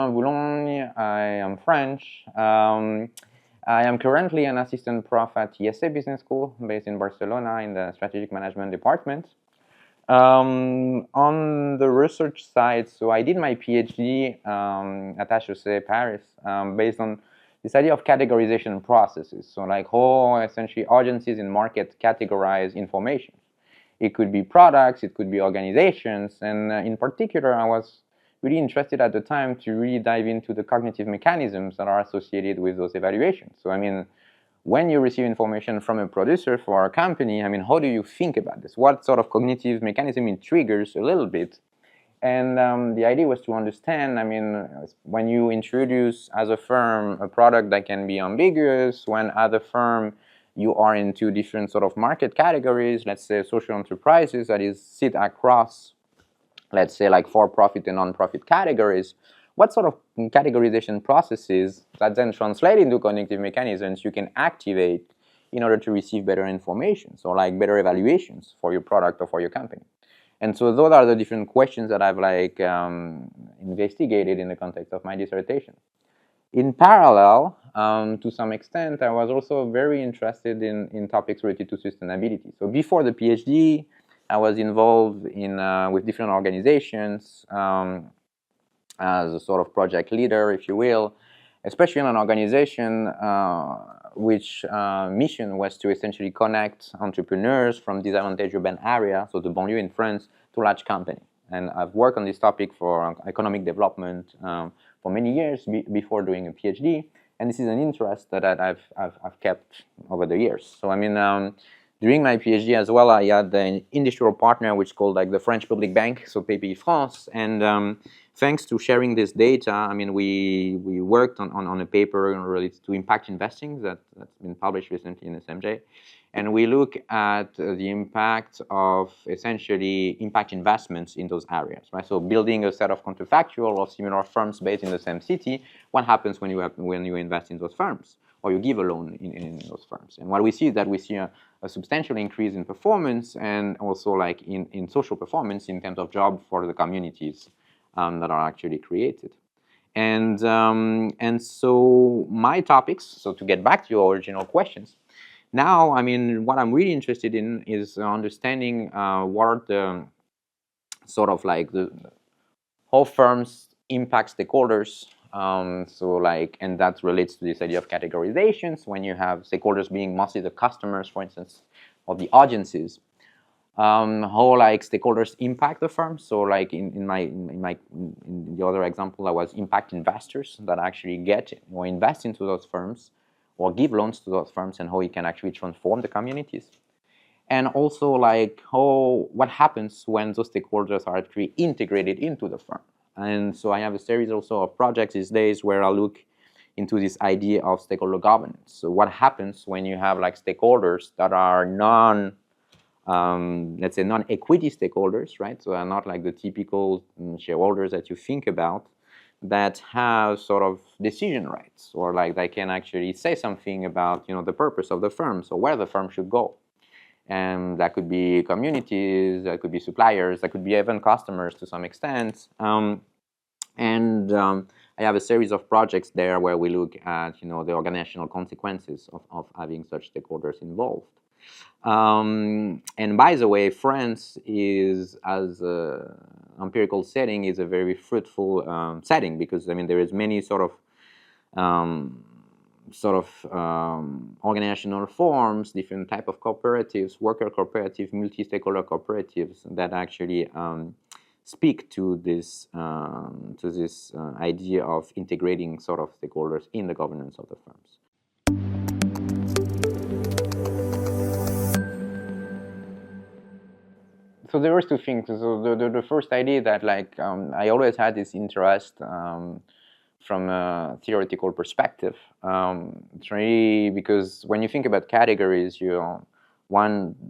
Romain Boulongne. I am French. I am currently an assistant prof at IESE Business School based in Barcelona in the Strategic Management Department. On the research side, so I did my PhD at HEC Paris based on this idea of categorization processes. So like how essentially agencies in market categorize information. It could be products, it could be organizations, and in particular, I was really interested at the time to really dive into the cognitive mechanisms that are associated with those evaluations. So I mean, when you receive information from a producer for a company, I mean, how do you think about this? What sort of cognitive mechanism it triggers a little bit? And the idea was to understand, I mean, when you introduce as a firm a product that can be ambiguous, when as a firm you are into different sort of market categories, let's say social enterprises that is sit across, let's say like for-profit and non-profit categories, what sort of categorization processes that then translate into cognitive mechanisms you can activate in order to receive better information, so like better evaluations for your product or for your company. And so those are the different questions that I've like investigated in the context of my dissertation. In parallel, to some extent, I was also very interested in topics related to sustainability. So before the PhD, I was involved in with different organizations as a sort of project leader, if you will, especially in an organization which mission was to essentially connect entrepreneurs from disadvantaged urban areas, so the banlieue in France, to large companies. And I've worked on this topic for economic development for many years before doing a PhD, and this is an interest that I've kept over the years. So I mean, during my PhD as well, I had an industrial partner which is called like the French Public Bank, so PPI France, and thanks to sharing this data, I mean, we worked on a paper related to impact investing that's been published recently in SMJ. And we look at the impact of essentially impact investments in those areas, right? So building a set of counterfactual or similar firms based in the same city, what happens when you invest in those firms or you give a loan in those firms? And what we see is that we see a substantial increase in performance and also like in social performance in terms of job for the communities that are actually created. And so my topics, so to get back to your original questions, now, I mean, what I'm really interested in is understanding what are the sort of like how firms impact stakeholders. So like, and that relates to this idea of categorizations when you have stakeholders being mostly the customers, for instance, or the audiences. How like stakeholders impact the firm. So like in the other example, that was impact investors that actually get or invest into those firms, or give loans to those firms, and how it can actually transform the communities. And also like what happens when those stakeholders are actually integrated into the firm. And so I have a series also of projects these days where I look into this idea of stakeholder governance. So what happens when you have like stakeholders that are let's say non-equity stakeholders, right? So are not like the typical shareholders that you think about, that have sort of decision rights, or like they can actually say something about the purpose of the firm, so where the firm should go. And that could be communities, that could be suppliers, that could be even customers to some extent. I have a series of projects there where we look at the organizational consequences of having such stakeholders involved. And by the way, France is, as an empirical setting, is a very fruitful setting, because I mean there is many sort of organizational forms, different type of cooperatives, worker cooperative, multi-stakeholder cooperatives that actually speak to this idea of integrating sort of stakeholders in the governance of the firms. So there was two things. So the first idea that like I always had this interest from a theoretical perspective. It's really because when you think about categories,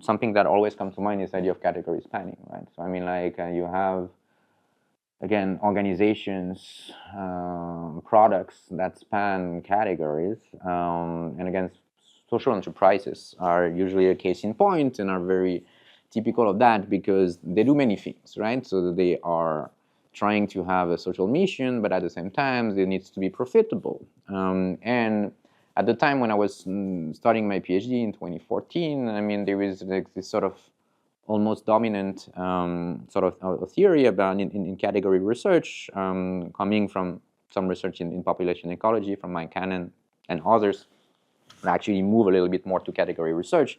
something that always comes to mind is the idea of category spanning, right? So I mean, like you have, again, organizations, products that span categories, and again, social enterprises are usually a case in point and are very typical of that because they do many things, right? So they are trying to have a social mission, but at the same time, it needs to be profitable. And at the time when I was studying my PhD in 2014, I mean, there was like this sort of almost dominant sort of a theory about in category research, coming from some research in population ecology from Mike Cannon and others, that actually move a little bit more to category research.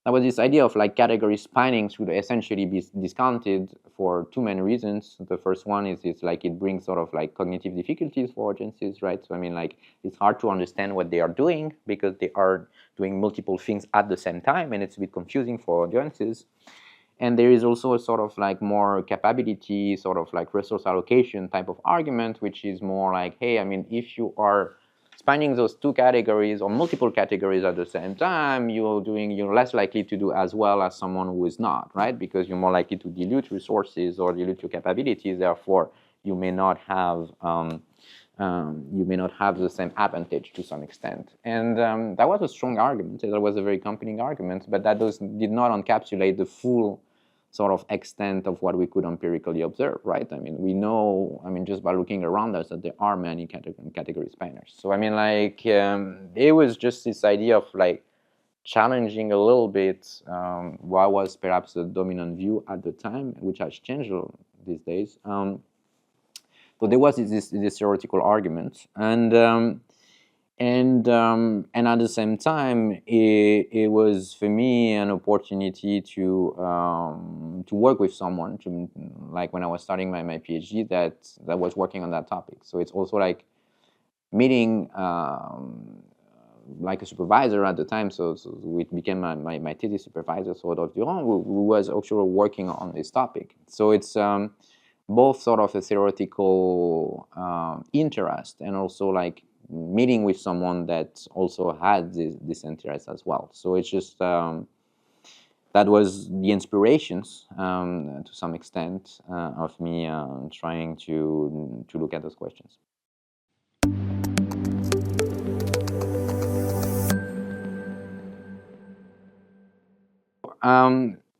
There was this idea of like category spanning should essentially be discounted for two main reasons. The first one is it's like it brings sort of like cognitive difficulties for agencies, right? So I mean, like it's hard to understand what they are doing because they are doing multiple things at the same time, and it's a bit confusing for audiences. And there is also a sort of like more capability, sort of like resource allocation type of argument, which is more like, hey, I mean, if you are spanning those two categories or multiple categories at the same time, you're less likely to do as well as someone who is not, right? Because you're more likely to dilute resources or dilute your capabilities. Therefore, you may not have the same advantage to some extent. And that was a strong argument. That was a very compelling argument, but that did not encapsulate the full sort of extent of what we could empirically observe, right? I mean, we know, I mean, just by looking around us that there are many category spanners. So, I mean, like, it was just this idea of like challenging a little bit what was perhaps the dominant view at the time, which has changed these days. So there was this theoretical argument, and at the same time, it was for me an opportunity to work with someone, like when I was starting my PhD, that was working on that topic. So it's also like meeting like a supervisor at the time. So it became my thesis supervisor, sort of Durand, who was actually working on this topic. So it's both sort of a theoretical interest and also like meeting with someone that also had this interest as well. So it's just that was the inspirations to some extent of me trying to look at those questions.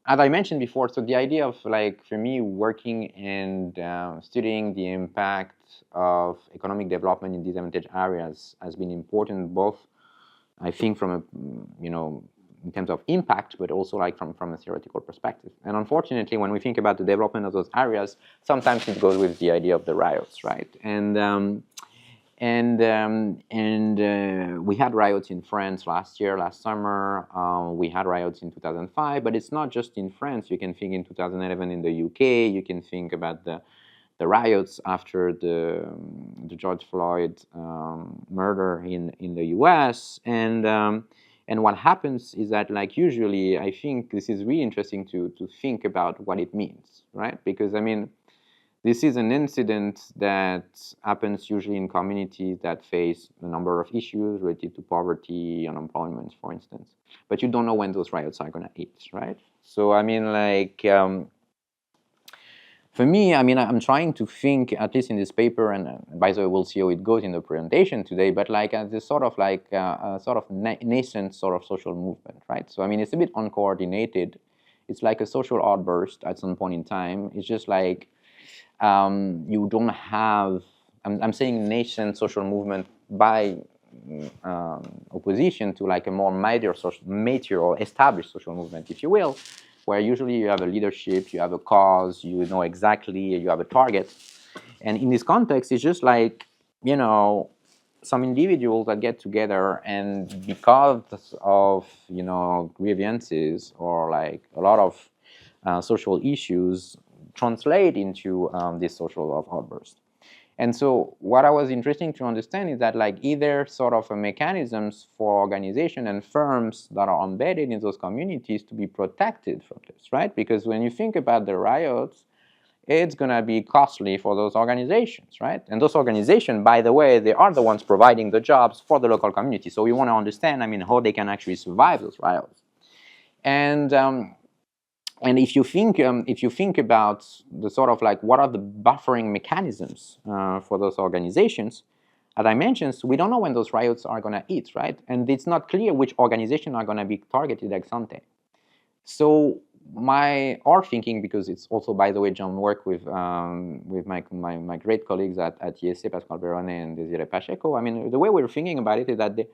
As I mentioned before, so the idea of like for me working and studying the impact of economic development in disadvantaged areas has been important, both I think from a in terms of impact, but also like from a theoretical perspective. And unfortunately, when we think about the development of those areas, sometimes it goes with the idea of the riots, right? And we had riots in France last summer. We had riots in 2005, but it's not just in France. You can think in 2011 in the UK. You can think about the riots after the George Floyd murder in the US. And what happens is that, like, usually, I think this is really interesting to think about what it means, right? Because, I mean, this is an incident that happens usually in communities that face a number of issues related to poverty, unemployment, for instance. But you don't know when those riots are going to hit, right? So, I mean, like, for me, I mean, I'm trying to think, at least in this paper, and by the way, we'll see how it goes in the presentation today, but like this sort of like nascent sort of social movement, right? So, I mean, it's a bit uncoordinated. It's like a social outburst at some point in time. It's just like, you don't have, I'm saying nascent social movement by opposition to like a more mature or established social movement, if you will, where usually you have a leadership, you have a cause, you know exactly, you have a target. And in this context, it's just like, some individuals that get together and because of, grievances or like a lot of social issues translate into this social outburst. And so what I was interesting to understand is that like either sort of mechanisms for organization and firms that are embedded in those communities to be protected from this, right? Because when you think about the riots, it's going to be costly for those organizations, right? And those organizations, by the way, they are the ones providing the jobs for the local community. So we want to understand, I mean, how they can actually survive those riots. And if you think about the sort of like what are the buffering mechanisms for those organizations, as I mentioned, we don't know when those riots are going to hit, right? And it's not clear which organizations are going to be targeted ex ante. So our thinking, because it's also, by the way, John worked with my great colleagues at IESE, Pascal Verone and Desiree Pacheco. I mean, the way we're thinking about it is that there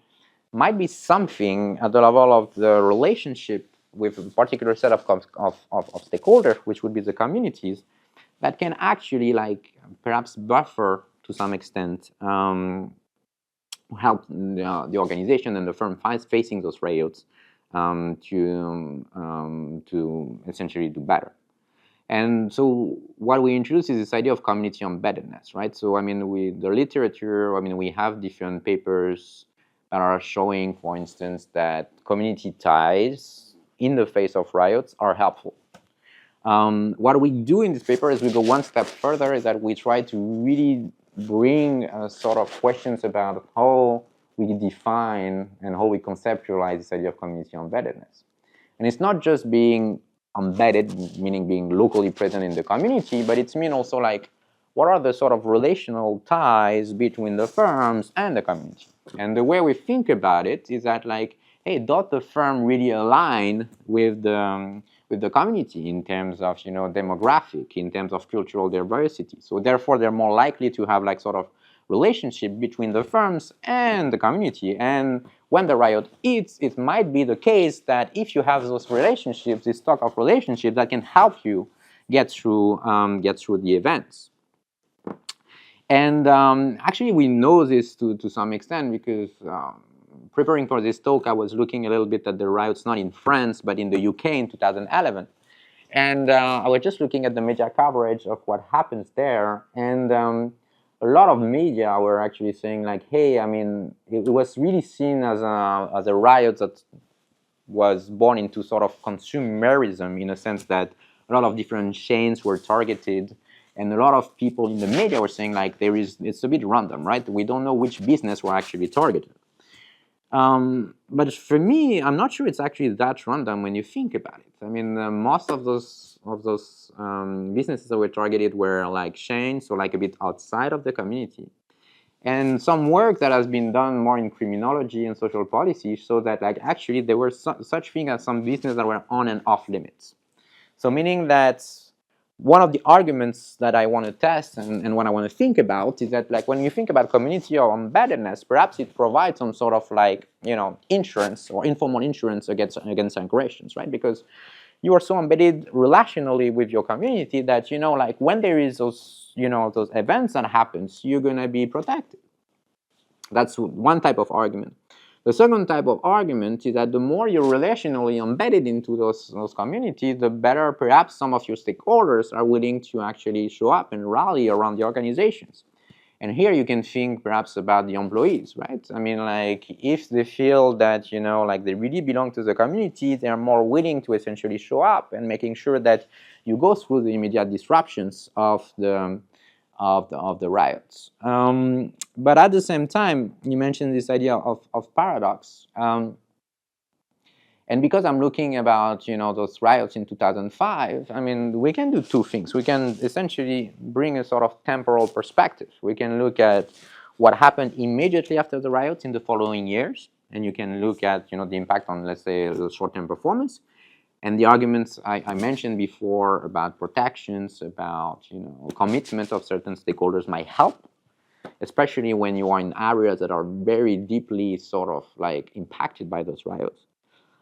might be something at the level of the relationship with a particular set of stakeholders, which would be the communities, that can actually like perhaps buffer to some extent, help the organization and the firm facing those riots, to essentially do better. And so what we introduce is this idea of community embeddedness, right? So I mean, the literature, I mean, we have different papers that are showing, for instance, that community ties in the face of riots are helpful. What we do in this paper is we go one step further, is that we try to really bring sort of questions about how we define and how we conceptualize this idea of community embeddedness. And it's not just being embedded, meaning being locally present in the community, but it's mean also like, what are the sort of relational ties between the firms and the community? And the way we think about it is that like, hey, does the firm really align with the community in terms of, you know, demographic, in terms of cultural diversity? So therefore, they're more likely to have like sort of relationship between the firms and the community. And when the riot hits, it might be the case that if you have those relationships, this stock of relationships, that can help you get through the events. And actually, we know this to some extent because preparing for this talk, I was looking a little bit at the riots, not in France, but in the UK in 2011. And I was just looking at the media coverage of what happens there. And a lot of media were actually saying like, hey, I mean, it was really seen as a riot that was born into sort of consumerism, in a sense that a lot of different chains were targeted. And a lot of people in the media were saying like, it's a bit random, right? We don't know which business were actually targeted. But for me, I'm not sure it's actually that random when you think about it. I mean, most of those businesses that were targeted were like chains, so like a bit outside of the community. And some work that has been done more in criminology and social policy show that like actually there were such thing as some businesses that were on and off limits. So meaning that one of the arguments that I want to test and what I want to think about is that like when you think about community or embeddedness, perhaps it provides some sort of like, you know, insurance or informal insurance against aggressions, right? Because you are so embedded relationally with your community that, you know, like when there is those, you know, those events that happens, you're going to be protected. That's one type of argument. The second type of argument is that the more you're relationally embedded into those communities, the better perhaps some of your stakeholders are willing to actually show up and rally around the organizations. And here you can think perhaps about the employees, right? I mean, like if they feel that, you know, like they really belong to the community, they're more willing to essentially show up and making sure that you go through the immediate disruptions of the riots. But at the same time, you mentioned this idea of paradox. And because I'm looking about, you know, those riots in 2005, I mean, we can do two things. We can essentially bring a sort of temporal perspective. We can look at what happened immediately after the riots in the following years, and you can look at, you know, the impact on, let's say, the short-term performance. And the arguments I mentioned before about protections, about, you know, commitment of certain stakeholders might help, especially when you are in areas that are very deeply sort of like impacted by those riots.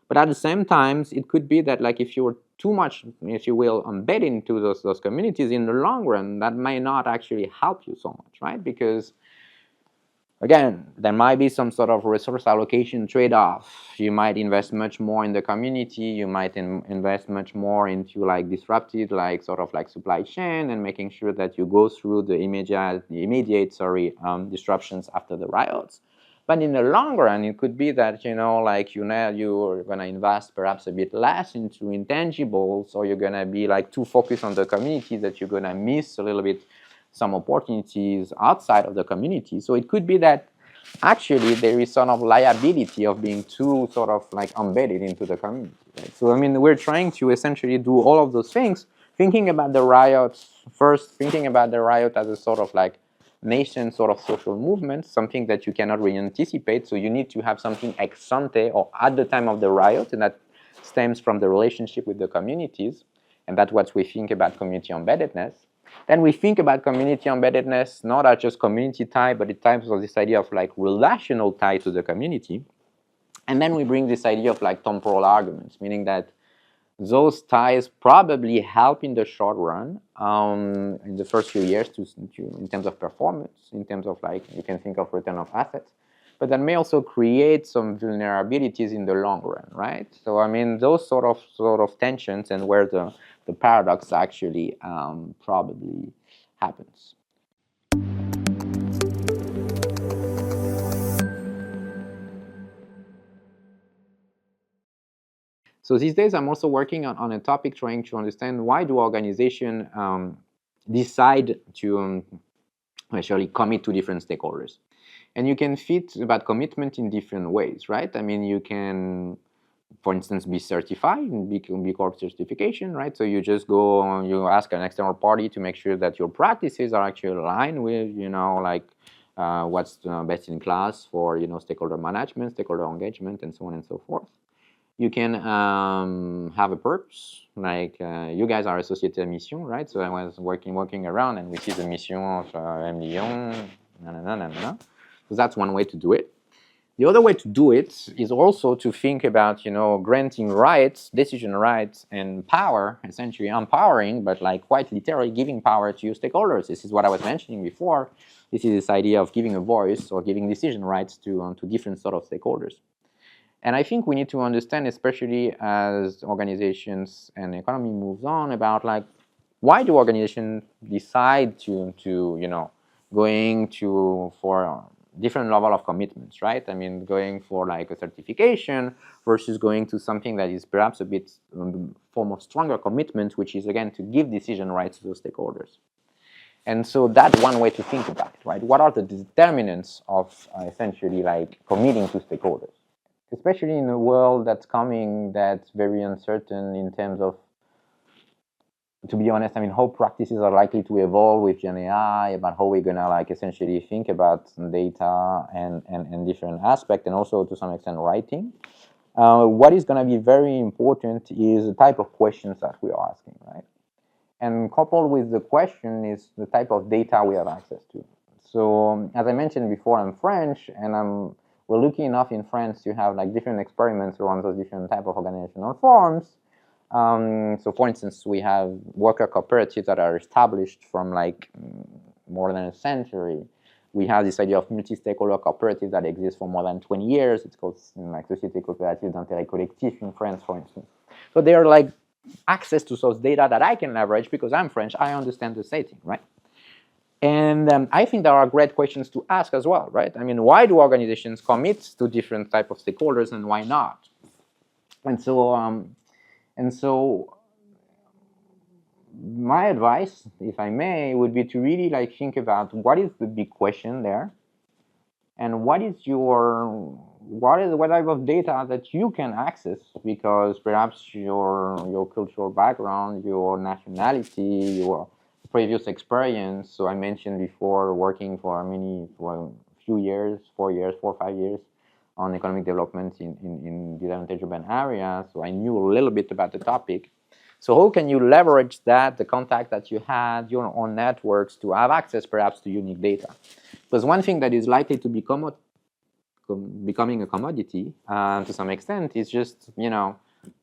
But at the same time, it could be that like if you're too much, if you will, embedded into those communities in the long run, that may not actually help you so much, right? Because again, there might be some sort of resource allocation trade-off. You might invest much more in the community. You might invest much more into like disrupted, like sort of like supply chain and making sure that you go through the immediate disruptions after the riots. But in the long run, it could be that, you know, like you're going to invest perhaps a bit less into intangibles, or you're going to be like too focused on the community that you're going to miss a little bit some opportunities outside of the community. So it could be that actually there is sort of liability of being too sort of like embedded into the community. Right? So I mean, we're trying to essentially do all of those things, thinking about the riots first, thinking about the riot as a sort of like nation sort of social movement, something that you cannot really anticipate. So you need to have something ex ante or at the time of the riot, and that stems from the relationship with the communities, and that's what we think about community embeddedness. Then we think about community embeddedness not as just community tie, but in terms of this idea of like relational tie to the community. And then we bring this idea of like temporal arguments, meaning that those ties probably help in the short run, in the first few years in terms of performance, in terms of like, you can think of return of assets, but that may also create some vulnerabilities in the long run, right? So I mean, those sort of tensions and where the paradox actually probably happens. So these days, I'm also working on a topic trying to understand why do organizations decide to actually commit to different stakeholders. And you can fit about commitment in different ways, right? I mean, you can, for instance, be certified in B Corp certification, right? So you just go, you ask an external party to make sure that your practices are actually aligned with, like what's the best in class for, stakeholder management, stakeholder engagement, and so on and so forth. You can have a purpose, like you guys are associated mission, right? So I was working around and we see the mission of emlyon, So that's one way to do it. The other way to do it is also to think about, granting rights, decision rights, and power, essentially empowering, but like quite literally giving power to your stakeholders. This is what I was mentioning before. This is this idea of giving a voice or giving decision rights to different sort of stakeholders. And I think we need to understand, especially as organizations and economy moves on, about like, why do organizations decide to going for different level of commitments, right? I mean, going for like a certification versus going to something that is perhaps a bit form of stronger commitment, which is again to give decision rights to those stakeholders. And so that's one way to think about it, right? What are the determinants of essentially like committing to stakeholders? Especially in a world that's coming that's very uncertain in terms of, to be honest, I mean, how practices are likely to evolve with Gen AI, about how we're gonna like essentially think about data and different aspects, and also to some extent writing. What is gonna be very important is the type of questions that we are asking, right? And coupled with the question is the type of data we have access to. So as I mentioned before, I'm French, and we're lucky enough in France to have like different experiments around those different type of organizational forms. So for instance, we have worker cooperatives that are established from like more than a century. We have this idea of multi-stakeholder cooperatives that exist for more than 20 years. It's called like Société Coopérative d'Intérêt Collectif in France, for instance. So they are like access to source data that I can leverage because I'm French, I understand the setting, right? And I think there are great questions to ask as well, right? I mean, why do organizations commit to different type of stakeholders and why not? And so my advice, if I may, would be to really like think about what is the big question there, and what type of data that you can access, because perhaps your cultural background, your nationality, your previous experience. So I mentioned before working for a few years, 4 years, 4 or 5 years on economic development in disadvantaged urban areas. So I knew a little bit about the topic. So how can you leverage that, the contact that you had, your own networks, to have access perhaps to unique data? Because one thing that is likely to becoming a commodity to some extent is just,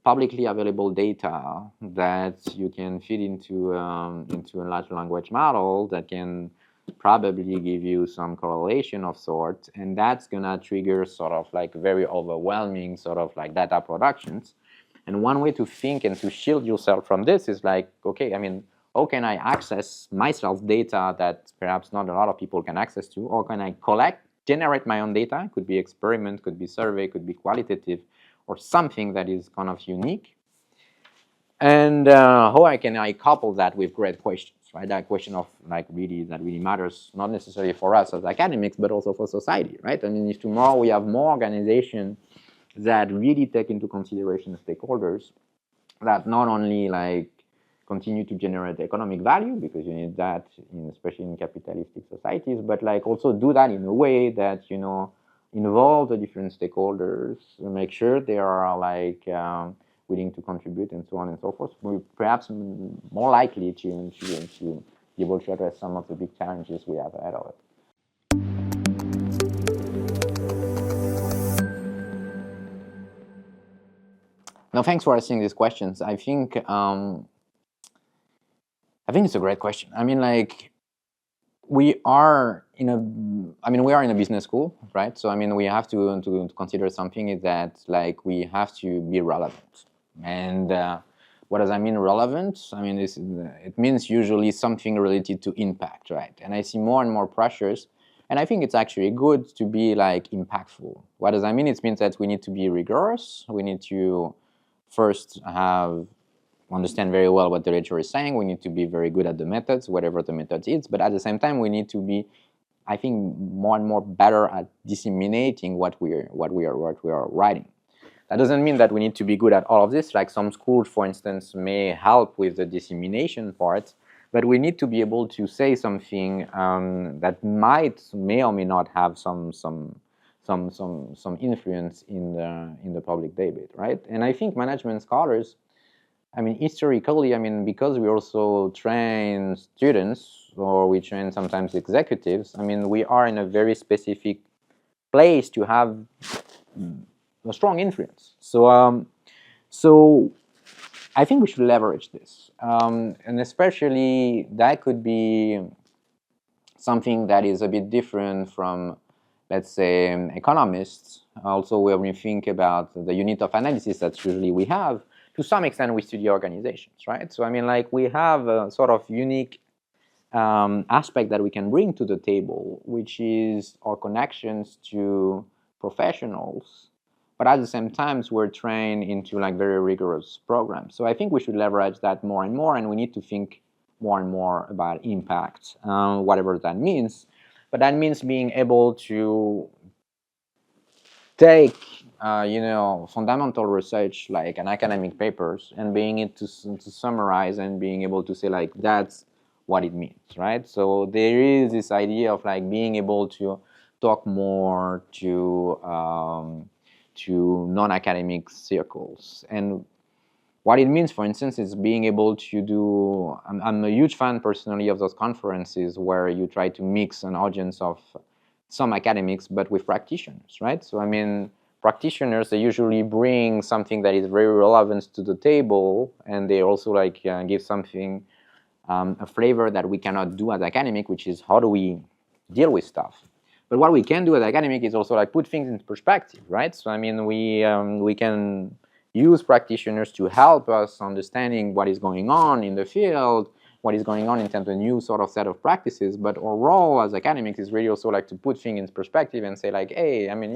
publicly available data that you can feed into a large language model that can probably give you some correlation of sorts, and that's gonna trigger sort of like very overwhelming sort of like data productions. And one way to think and to shield yourself from this is like, okay, I mean, how can I access myself data that perhaps not a lot of people can access to, or can I generate my own data? It could be experiment, could be survey, could be qualitative, or something that is kind of unique. And how can I couple that with great questions, right? That question of like that really matters, not necessarily for us as academics, but also for society, right? I mean, if tomorrow we have more organizations that really take into consideration stakeholders, that not only like continue to generate economic value, because you need that, especially in capitalistic societies, but like also do that in a way that, involve the different stakeholders, make sure they are like willing to contribute, and so on and so forth, we're perhaps more likely to be able to address some of the big challenges we have ahead of us. No, thanks for asking these questions. I think it's a great question. I mean, like, we are in a business school, right? So I mean, we have to consider something is that, like, we have to be relevant. And what does that mean, relevant? I mean, it means usually something related to impact, right? And I see more and more pressures, and I think it's actually good to be, like, impactful. What does that mean? It means that we need to be rigorous. We need to first understand very well what the literature is saying. We need to be very good at the methods, whatever the method is. But at the same time, we need to be, I think, more and more better at disseminating what we are writing. That doesn't mean that we need to be good at all of this. Like, some schools, for instance, may help with the dissemination part, but we need to be able to say something that may or may not have some influence in the public debate, right? And I think management scholars, I mean, historically, I mean, because we also train students, or we train sometimes executives, I mean, we are in a very specific place to have a strong influence. So I think we should leverage this. And especially, that could be something that is a bit different from, let's say, economists. Also, when we think about the unit of analysis that usually we have, to some extent, we study organizations, right? So I mean, like, we have a sort of unique aspect that we can bring to the table, which is our connections to professionals, but at the same time, we're trained into, like, very rigorous programs. So I think we should leverage that more and more, and we need to think more and more about impact, whatever that means. But that means being able to take fundamental research, like an academic papers, and being able to summarize and being able to say, like, that's what it means, right? So there is this idea of, like, being able to talk more to non-academic circles. And what it means, for instance, is being able to do, I'm a huge fan personally of those conferences where you try to mix an audience of some academics, but with practitioners, right? So I mean, practitioners, they usually bring something that is very relevant to the table, and they also, like, give something, a flavor that we cannot do as academic, which is how do we deal with stuff. But what we can do as academic is also, like, put things in perspective, right? So I mean, we can use practitioners to help us understanding what is going on in the field, what is going on in terms of a new sort of set of practices. But our role as academics is really also, like, to put things in perspective and say, like, hey, I mean,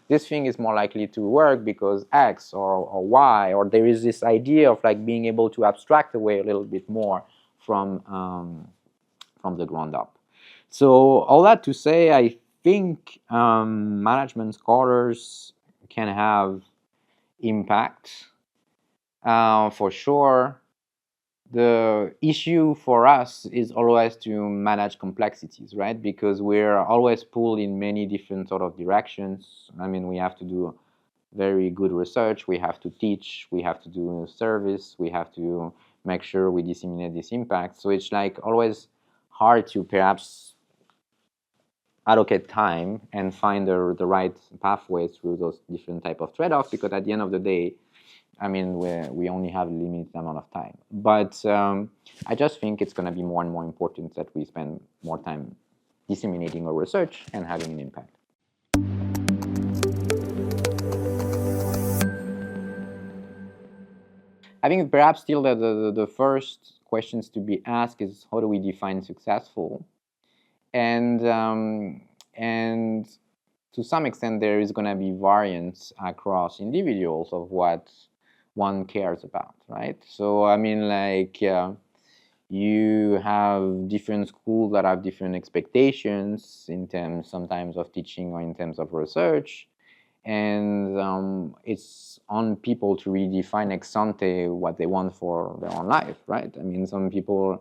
this thing is more likely to work because X or Y, or there is this idea of, like, being able to abstract away a little bit more from the ground up. So all that to say, I think management scholars can have impact, for sure. The issue for us is always to manage complexities, right? Because we're always pulled in many different sort of directions. I mean, we have to do very good research, we have to teach, we have to do service, we have to make sure we disseminate this impact. So it's, like, always hard to perhaps allocate time and find the right pathway through those different type of trade-offs, because at the end of the day, I mean, we only have a limited amount of time. But I just think it's going to be more and more important that we spend more time disseminating our research and having an impact. I think perhaps still the first questions to be asked is, how do we define successful? And to some extent, there is going to be variance across individuals of what one cares about, right? So I mean, like, you have different schools that have different expectations in terms sometimes of teaching or in terms of research, and it's on people to redefine ex ante what they want for their own life, right? I mean, some people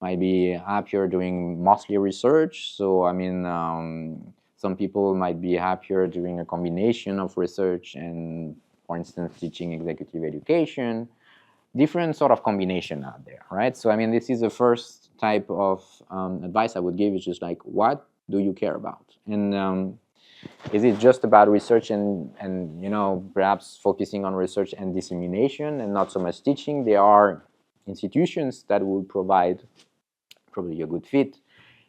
might be happier doing mostly research, so I mean, some people might be happier doing a combination of research and for instance, teaching executive education, different sort of combination out there, right? So I mean, this is the first type of advice I would give, is just like, what do you care about? And is it just about research and perhaps focusing on research and dissemination and not so much teaching? There are institutions that will provide probably a good fit.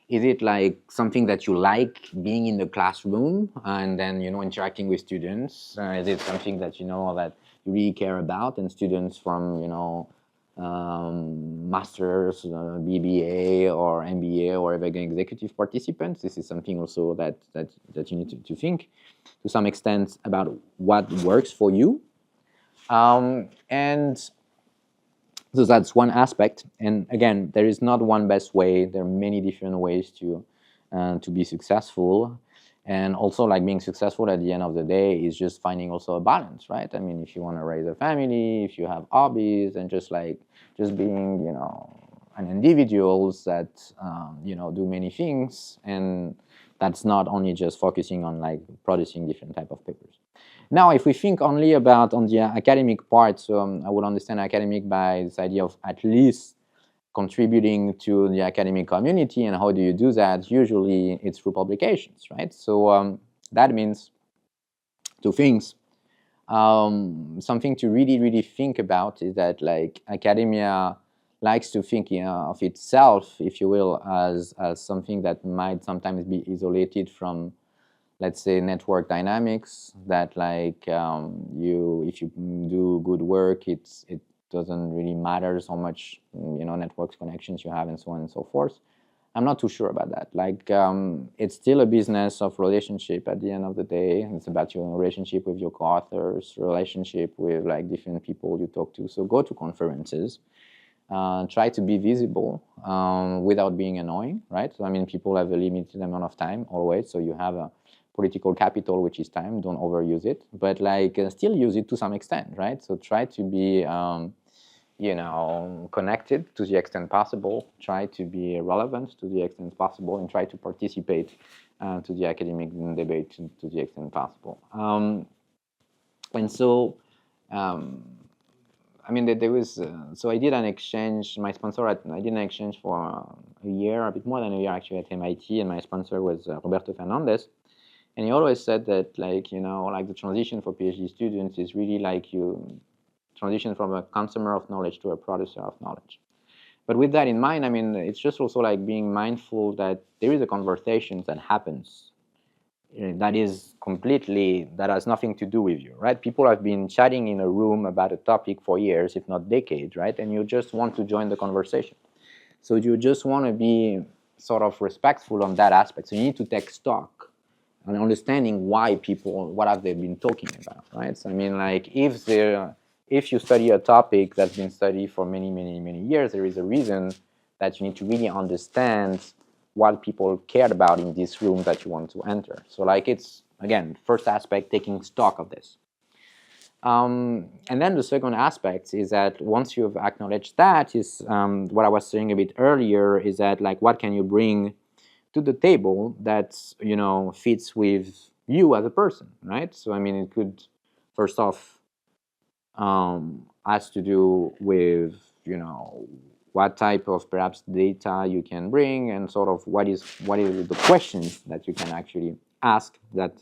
Is it like something that you like, being in the classroom and then interacting with students? Is it something that that you really care about, and students from masters, BBA or MBA or even executive participants? This is something also that you need to think to some extent about what works for you, and so that's one aspect. And again, there is not one best way. There are many different ways to be successful. And also, like, being successful at the end of the day is just finding also a balance, right? I mean, if you want to raise a family, if you have hobbies, and just being, an individual that, do many things. And that's not only just focusing on like producing different type of papers. Now, if we think only about on the academic part, so I would understand academic by this idea of at least contributing to the academic community. And how do you do that? Usually it's through publications, right? So that means two things. Something to really think about is that, like, academia likes to think of itself, if you will, as something that might sometimes be isolated from, let's say, network dynamics, that like if you do good work, it doesn't really matter so much, networks, connections you have, and so on and so forth. I'm not too sure about that. Like, it's still a business of relationship at the end of the day. It's about your relationship with your co-authors, relationship with like different people you talk to. So go to conferences, try to be visible without being annoying, right? So I mean, people have a limited amount of time always, so you have a political capital, which is time. Don't overuse it, but like still use it to some extent, right? So try to be connected to the extent possible, try to be relevant to the extent possible, and try to participate to the academic debate to the extent possible. And so I mean, there was, so I did an exchange, my sponsor, I did an exchange for a year, a bit more than a year actually, at MIT, and my sponsor was Roberto Fernandez. And he always said that, like, like the transition for PhD students is really like you transition from a consumer of knowledge to a producer of knowledge. But with that in mind, I mean, it's just also like being mindful that there is a conversation that happens that is completely, that has nothing to do with you, right? People have been chatting in a room about a topic for years, if not decades, right? And you just want to join the conversation. So you just want to be sort of respectful on that aspect. So you need to take stock and understanding why people, what have they been talking about, right? So I mean, like, if you study a topic that's been studied for many years, there is a reason that you need to really understand what people cared about in this room that you want to enter. So like, it's, again, first aspect, taking stock of this. And then the second aspect is that once you've acknowledged that, is what I was saying a bit earlier, is that, like, what can you bring to the table that fits with you as a person, right? So I mean, it could, first off, has to do with what type of perhaps data you can bring, and sort of what is the questions that you can actually ask that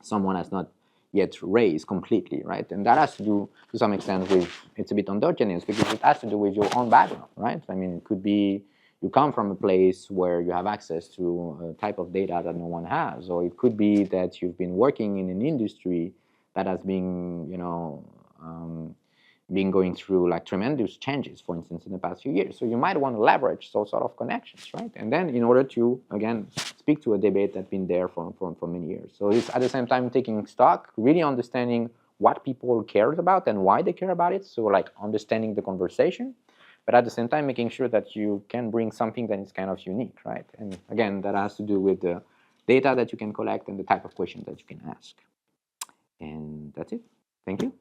someone has not yet raised completely, right? And that has to do to some extent with, it's a bit endogenous because it has to do with your own background, right? I mean, it could be you come from a place where you have access to a type of data that no one has, or it could be that you've been working in an industry that has been, been going through like tremendous changes, for instance, in the past few years. So you might want to leverage those sort of connections, right? And then in order to, again, speak to a debate that's been there for many years. So it's at the same time taking stock, really understanding what people care about and why they care about it. So like understanding the conversation, but at the same time making sure that you can bring something that is kind of unique, right? And again, that has to do with the data that you can collect and the type of questions that you can ask. And that's it. Thank you.